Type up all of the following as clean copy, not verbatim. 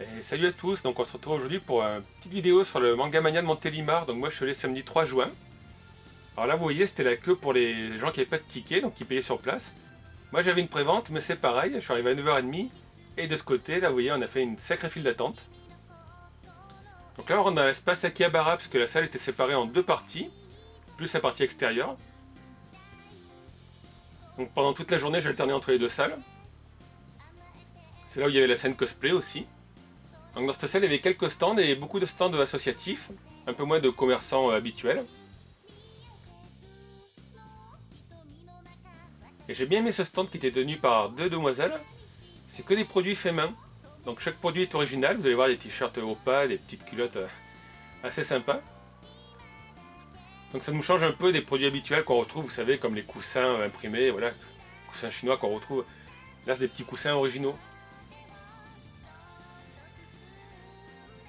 Et salut à tous, donc on se retrouve aujourd'hui pour une petite vidéo sur le Manga Mania de Montélimar. Donc moi je suis allé samedi 3 juin. Alors là vous voyez c'était la queue pour les gens qui n'avaient pas de ticket, donc qui payaient sur place. Moi j'avais une prévente mais c'est pareil, je suis arrivé à 9h30. Et de ce côté là vous voyez on a fait une sacrée file d'attente. Donc là on rentre dans l'espace Akihabara parce que la salle était séparée en deux parties, plus la partie extérieure. Donc pendant toute la journée j'ai alterné entre les deux salles. C'est là où il y avait la scène cosplay aussi. Donc dans cette salle, il y avait quelques stands et beaucoup de stands associatifs, un peu moins de commerçants habituels. Et j'ai bien aimé ce stand qui était tenu par deux demoiselles. C'est que des produits faits main. Donc chaque produit est original, vous allez voir des t-shirts Opa, des petites culottes assez sympas. Donc ça nous change un peu des produits habituels qu'on retrouve, vous savez, comme les coussins imprimés, voilà, coussins chinois qu'on retrouve. Là c'est des petits coussins originaux.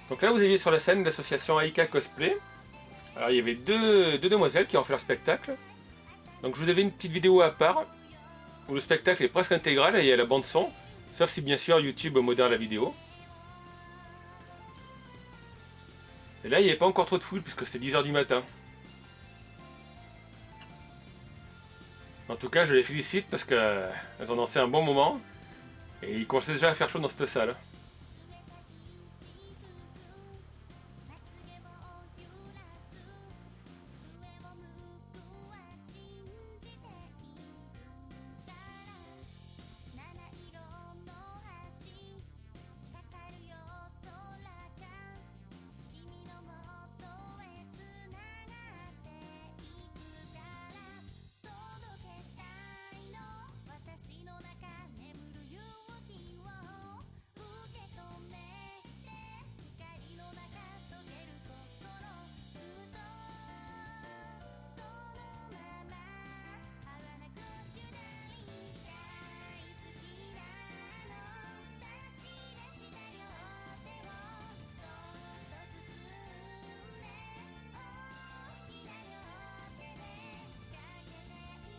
Donc là vous aviez sur la scène l'association Aika Cosplay. Alors il y avait deux demoiselles qui ont fait leur spectacle. Donc je vous avais une petite vidéo à part, où le spectacle est presque intégral et il y a la bande son, sauf si bien sûr YouTube modère la vidéo. Et là il n'y avait pas encore trop de foule puisque c'était 10h du matin. En tout cas je les félicite parce qu'elles ont dansé un bon moment et il commençait déjà à faire chaud dans cette salle.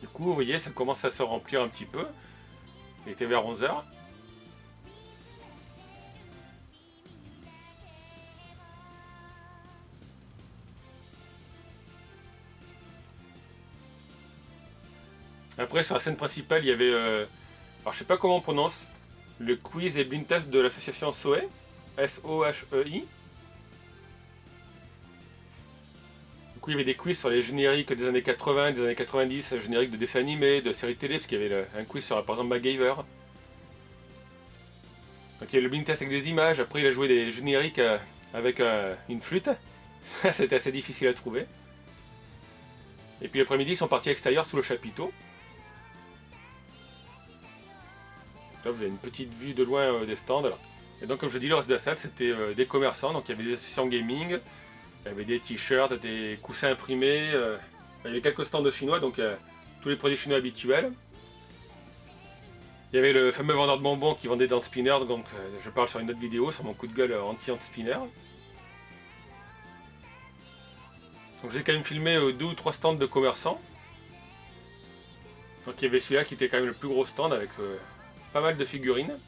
Du coup vous voyez ça commence à se remplir un petit peu. Il était vers 11h. Après sur la scène principale il y avait, alors je sais pas comment on prononce, le quiz et blind test de l'association SOHEI, S-O-H-E-I. Du coup il y avait des quiz sur les génériques des années 80, des années 90, génériques de dessins animés, de séries télé, parce qu'il y avait un quiz sur par exemple MacGyver. Donc il y a le blind test avec des images, après il a joué des génériques avec une flûte. C'était assez difficile à trouver. Et puis l'après-midi ils sont partis à l'extérieur sous le chapiteau. Là vous avez une petite vue de loin des stands. Là. Et donc comme je dis le reste de la salle c'était des commerçants, donc il y avait des associations gaming, il y avait des t-shirts, des coussins imprimés, il y avait quelques stands de chinois, donc tous les produits chinois habituels. Il y avait le fameux vendeur de bonbons qui vendait des hand-spinners, donc je parle sur une autre vidéo, sur mon coup de gueule anti-hand-spinner. Donc j'ai quand même filmé deux ou trois stands de commerçants. Donc il y avait celui-là qui était quand même le plus gros stand avec pas mal de figurines.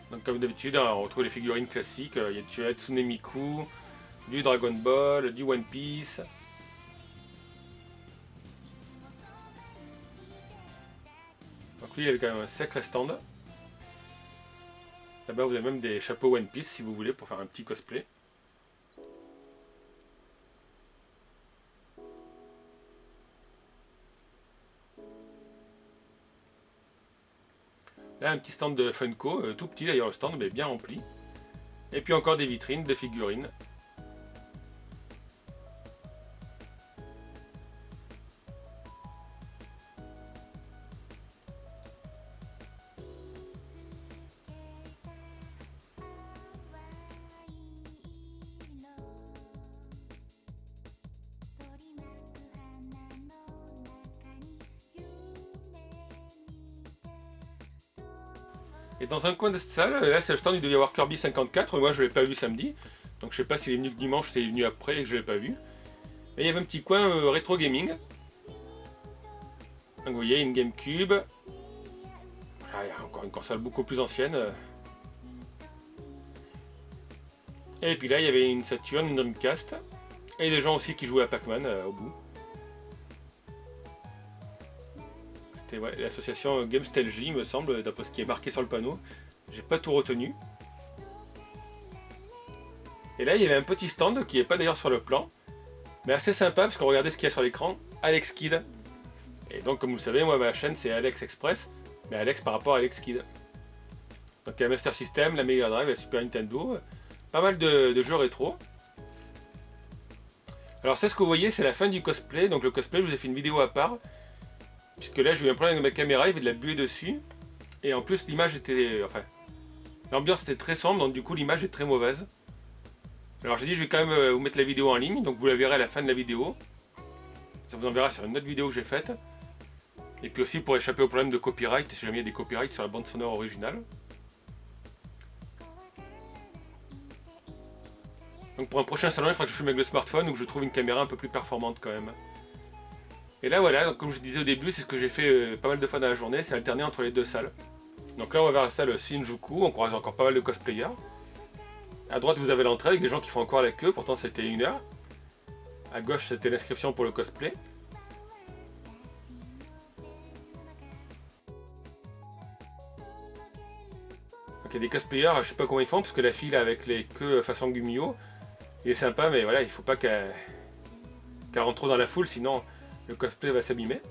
Donc comme d'habitude on retrouve les figurines classiques, il y a du Hatsune Miku, du Dragon Ball, du One Piece. Donc lui il y avait quand même un sacré stand. Là-bas vous avez même des chapeaux One Piece si vous voulez pour faire un petit cosplay. Là un petit stand de Funko, tout petit d'ailleurs le stand mais bien rempli. Et puis encore des vitrines de figurines. Et dans un coin de cette salle, là c'est le stand, il devait y avoir Kirby 54, mais moi je l'ai pas vu samedi. Donc je sais pas s'il est venu que dimanche, s'il est venu après et que je l'ai pas vu. Et il y avait un petit coin rétro gaming. Donc vous voyez une GameCube. Voilà, il y a encore une console beaucoup plus ancienne. Et puis là, il y avait une Saturn, une Dreamcast, et des gens aussi qui jouaient à Pac-Man au bout. C'était ouais, l'association Gamestelgy, il me semble, d'après ce qui est marqué sur le panneau. J'ai pas tout retenu. Et là, il y avait un petit stand qui n'est pas d'ailleurs sur le plan, mais assez sympa parce qu'on regardait ce qu'il y a sur l'écran, Alex Kidd. Et donc, comme vous le savez, moi, ma chaîne c'est Alex Express, mais Alex par rapport à Alex Kidd. Donc, il y a Master System, la Mega Drive, la Super Nintendo, pas mal de jeux rétro. Alors, c'est ce que vous voyez, c'est la fin du cosplay. Donc, le cosplay, je vous ai fait une vidéo à part, puisque là, j'ai eu un problème avec ma caméra, il y avait de la buée dessus, et en plus, l'image était. Enfin, l'ambiance était très sombre, donc du coup, l'image est très mauvaise. Alors, j'ai dit, je vais quand même vous mettre la vidéo en ligne, donc vous la verrez à la fin de la vidéo. Ça vous enverra sur une autre vidéo que j'ai faite. Et puis aussi pour échapper au problème de copyright, si jamais il y a des copyrights sur la bande sonore originale. Donc pour un prochain salon, il faudra que je filme avec le smartphone ou que je trouve une caméra un peu plus performante quand même. Et là voilà, donc comme je disais au début, c'est ce que j'ai fait pas mal de fois dans la journée, c'est alterner entre les deux salles. Donc là on va vers la salle Shinjuku, on croise encore pas mal de cosplayers. À droite vous avez l'entrée avec des gens qui font encore la queue, pourtant c'était 1 heure. À gauche c'était l'inscription pour le cosplay. Donc il y a des cosplayers, je sais pas comment ils font, parce que la fille là, avec les queues façon Gumio, il est sympa, mais voilà, il faut pas qu'elle rentre trop dans la foule, sinon le cosplay va s'abîmer.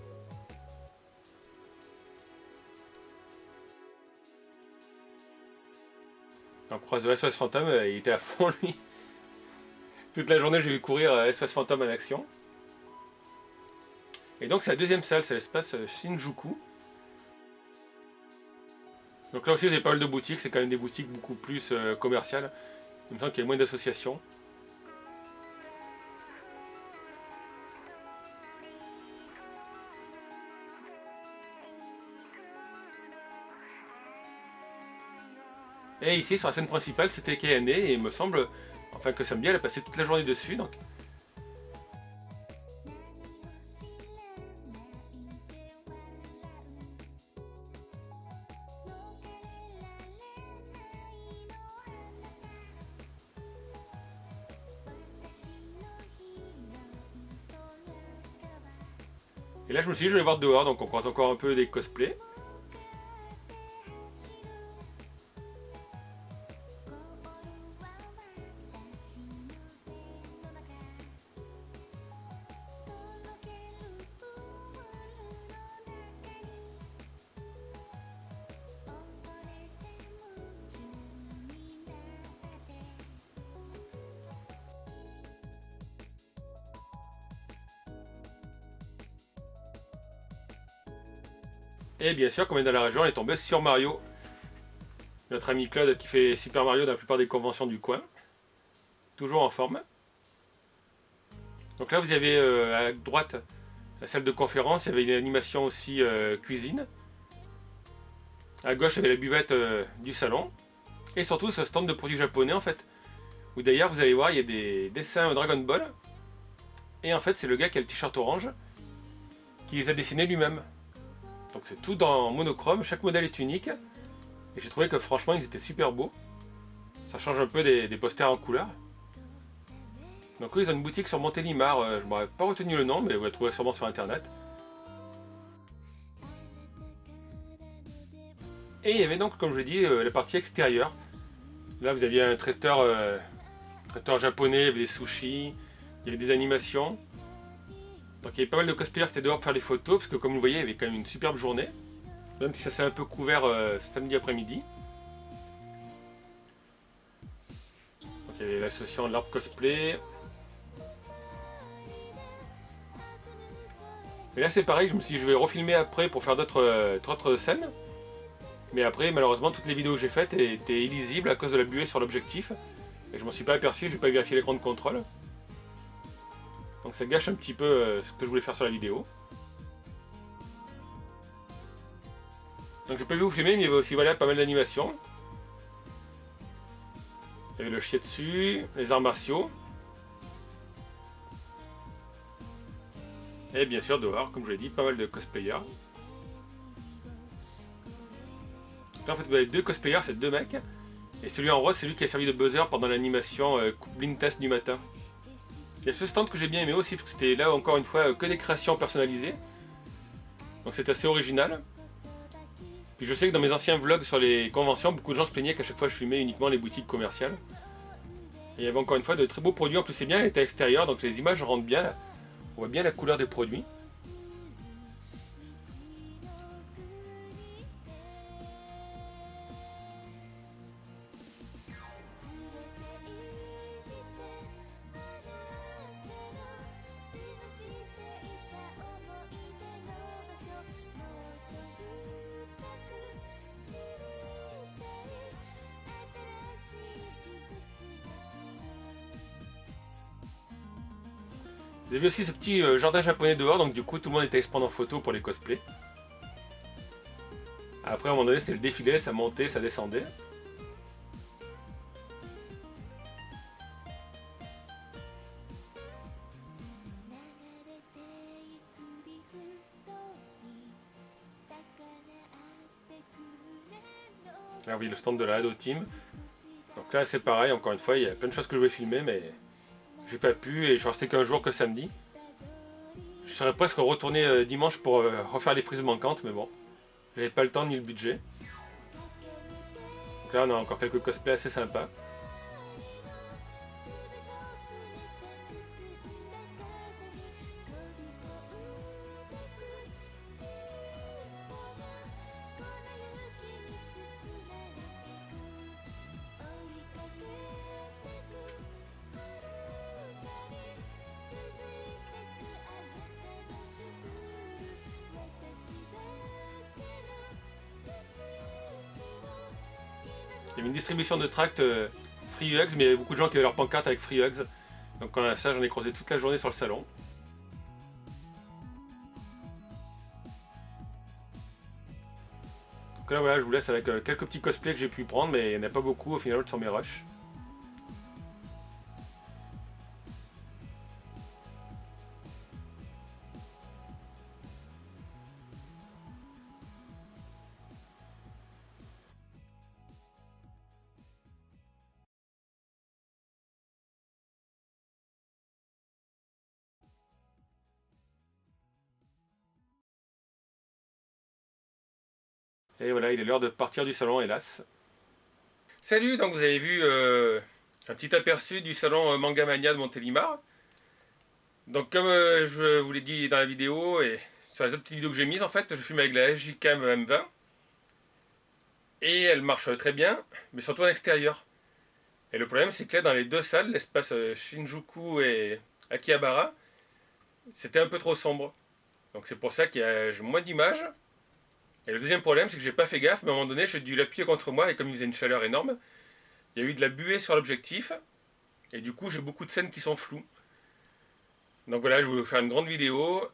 On croise le SOS Phantom, il était à fond lui. Toute la journée j'ai vu courir SOS Phantom en action. Et donc c'est la deuxième salle, c'est l'espace Shinjuku. Donc là aussi vous avez pas mal de boutiques, c'est quand même des boutiques beaucoup plus commerciales. Il me semble qu'il y a moins d'associations. Et ici sur la scène principale c'était Kayane et il me semble enfin que Samedi elle a passé toute la journée dessus donc. Et là je me suis dit je vais voir dehors donc on croise encore un peu des cosplays. Et bien sûr, comme on est dans la région, on est tombé sur Mario. Notre ami Claude qui fait Super Mario dans la plupart des conventions du coin. Toujours en forme. Donc là, vous avez à droite la salle de conférence. Il y avait une animation aussi cuisine. À gauche, il y avait la buvette du salon. Et surtout, ce stand de produits japonais en fait. Où d'ailleurs, vous allez voir, il y a des dessins Dragon Ball. Et en fait, c'est le gars qui a le t-shirt orange qui les a dessinés lui-même. Donc c'est tout dans monochrome, chaque modèle est unique. Et j'ai trouvé que franchement ils étaient super beaux. Ça change un peu des posters en couleur. Donc eux ils ont une boutique sur Montélimar, je ne m'aurais pas retenu le nom mais vous la trouverez sûrement sur internet. Et il y avait donc comme je l'ai dit la partie extérieure. Là vous aviez un traiteur japonais, il y avait des sushis, il y avait des animations. Donc il y avait pas mal de cosplayers qui étaient dehors pour faire les photos parce que comme vous le voyez il y avait quand même une superbe journée. Même si ça s'est un peu couvert samedi après-midi. Donc il y avait l'association de l'arbre cosplay. Et là c'est pareil, je me suis dit je vais refilmer après pour faire d'autres scènes. Mais après malheureusement toutes les vidéos que j'ai faites étaient illisibles à cause de la buée sur l'objectif. Et je m'en suis pas aperçu, j'ai pas vérifié l'écran de contrôle. Donc ça gâche un petit peu ce que je voulais faire sur la vidéo. Donc je peux vous filmer, mais il y avait aussi voilà, pas mal d'animations. Il y avait le shiatsu, les arts martiaux. Et bien sûr dehors, comme je l'ai dit, pas mal de cosplayers. Là en fait vous avez deux cosplayers, c'est deux mecs. Et celui en rose, c'est lui qui a servi de buzzer pendant l'animation blind test du matin. Il y a ce stand que j'ai bien aimé aussi, parce que c'était là encore une fois que des créations personnalisées. Donc c'est assez original. Puis je sais que dans mes anciens vlogs sur les conventions, beaucoup de gens se plaignaient qu'à chaque fois je filmais uniquement les boutiques commerciales. Et il y avait encore une fois de très beaux produits, en plus c'est bien, elle était extérieure, donc les images rentrent bien là. On voit bien la couleur des produits. Vous avez vu aussi ce petit jardin japonais dehors, donc du coup tout le monde était à se prendre en photo pour les cosplays. Après à un moment donné c'était le défilé, ça montait, ça descendait. Là oui, le stand de la Hado Team. Donc là c'est pareil, encore une fois, il y a plein de choses que je voulais filmer, mais j'ai pas pu et je suis resté qu'un jour que samedi. Je serais presque retourné dimanche pour refaire les prises manquantes, mais bon, j'avais pas le temps ni le budget. Donc là on a encore quelques cosplays assez sympas. Il y avait une distribution de tracts Free Hugs, mais il y avait beaucoup de gens qui avaient leur pancarte avec Free Hugs. Donc ça, j'en ai croisé toute la journée sur le salon. Donc là, voilà, je vous laisse avec quelques petits cosplays que j'ai pu prendre, mais il n'y en a pas beaucoup au final sur mes rushs. Et voilà, il est l'heure de partir du salon, hélas. Salut, donc vous avez vu un petit aperçu du salon Manga Mania de Montélimar. Donc comme je vous l'ai dit dans la vidéo et sur les autres petites vidéos que j'ai mises, en fait, je filme avec la SJ-Cam M20. Et elle marche très bien, mais surtout en extérieur. Et le problème, c'est que là, dans les deux salles, l'espace Shinjuku et Akihabara, c'était un peu trop sombre. Donc c'est pour ça qu'il y a moins d'images. Et le deuxième problème, c'est que j'ai pas fait gaffe, mais à un moment donné, j'ai dû l'appuyer contre moi, et comme il faisait une chaleur énorme, il y a eu de la buée sur l'objectif, et du coup, j'ai beaucoup de scènes qui sont floues. Donc voilà, je voulais vous faire une grande vidéo,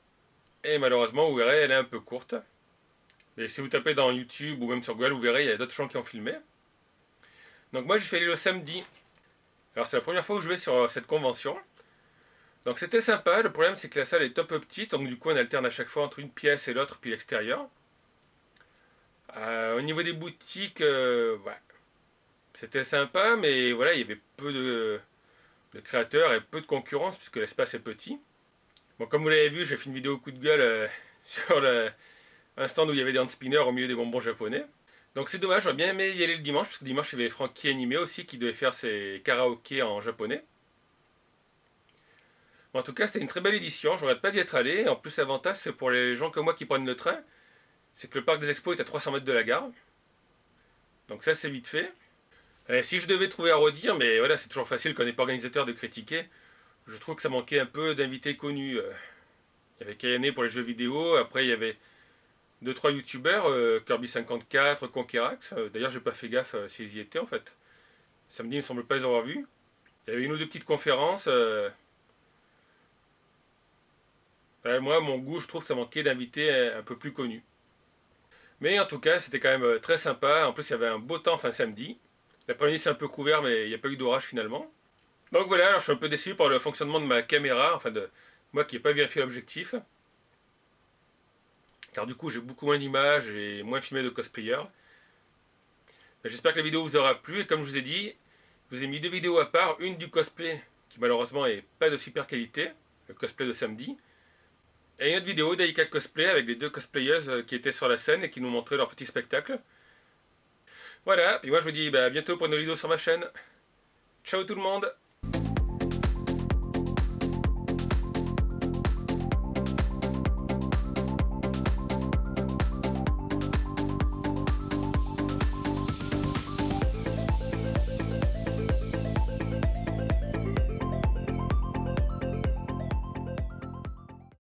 et malheureusement, vous verrez, elle est un peu courte. Mais si vous tapez dans YouTube ou même sur Google, vous verrez, il y a d'autres gens qui ont filmé. Donc moi, je suis allé le samedi. Alors c'est la première fois où je vais sur cette convention. Donc c'était sympa, le problème c'est que la salle est un peu petite, donc du coup on alterne à chaque fois entre une pièce et l'autre, puis l'extérieur. Au niveau des boutiques, ouais, c'était sympa, mais voilà, il y avait peu de créateurs et peu de concurrence puisque l'espace est petit. Bon, comme vous l'avez vu, j'ai fait une vidéo coup de gueule sur un stand où il y avait des hand spinners au milieu des bonbons japonais. Donc c'est dommage, j'aurais bien aimé y aller le dimanche, parce que dimanche il y avait Frankie Animé aussi qui devait faire ses karaokés en japonais. Bon, en tout cas, c'était une très belle édition, je regrette pas d'y être allé. En plus, l'avantage, c'est pour les gens comme moi qui prennent le train, c'est que le parc des expos est à 300 mètres de la gare. Donc ça, c'est vite fait. Et si je devais trouver à redire, mais voilà, c'est toujours facile quand on n'est pas organisateur de critiquer, je trouve que ça manquait un peu d'invités connus. Il y avait Kayane pour les jeux vidéo, après il y avait deux trois youtubeurs, Kirby54, Conquerax. D'ailleurs, j'ai pas fait gaffe s'ils y étaient en fait. Samedi, il ne semble pas les avoir vus. Il y avait une ou deux petites conférences. Moi, mon goût, je trouve que ça manquait d'invités un peu plus connus. Mais en tout cas, c'était quand même très sympa. En plus, il y avait un beau temps fin samedi. L'après-midi, c'est un peu couvert, mais il n'y a pas eu d'orage finalement. Donc voilà, alors je suis un peu déçu par le fonctionnement de ma caméra, enfin de moi qui n'ai pas vérifié l'objectif. Car du coup, j'ai beaucoup moins d'images et moins filmé de cosplayers. J'espère que la vidéo vous aura plu et comme je vous ai dit, je vous ai mis 2 vidéos à part, une du cosplay qui malheureusement est pas de super qualité, le cosplay de samedi, et une autre vidéo d'Aika Cosplay avec les 2 cosplayeuses qui étaient sur la scène et qui nous montraient leur petit spectacle. Voilà, puis moi je vous dis à bientôt pour une vidéo sur ma chaîne. Ciao tout le monde!